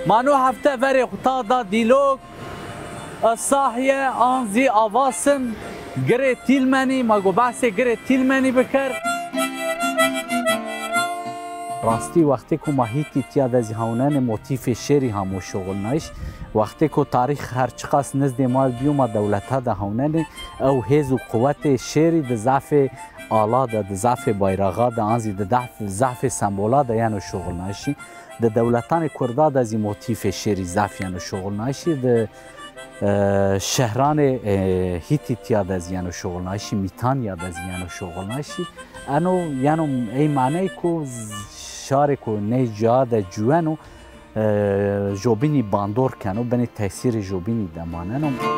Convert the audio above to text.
مانو هفته وری خطا دا دیلوگ صاحیه آنزی آواسن گره تیلمنی ما گو بحث گره تیلمنی بکر راستی وقتی که ما هیتی تیاد از هاونن موتیف شعری همو شغل نایش وقتی که تاریخ هرچقاس نزد ما بیوم دولت ها ده هاونن او هیز و قوت شعری ده ضعف آلا ده ضعف بایراغا ده آنزی ده ضعف سمبولا ده یعنی شغل نایشی ده دولتان کرده ده از موتیف شعری ضعف یعنی شغل نایشی ده شهران هیتی تیاد از یعنی شغل نایشی میتان یاد از یعنی شغل نایشی انو یعنی ای معنی که شاره که نه جاده جوانو جوبینی باندور کنو بنی تاثیر جوبینی دماننو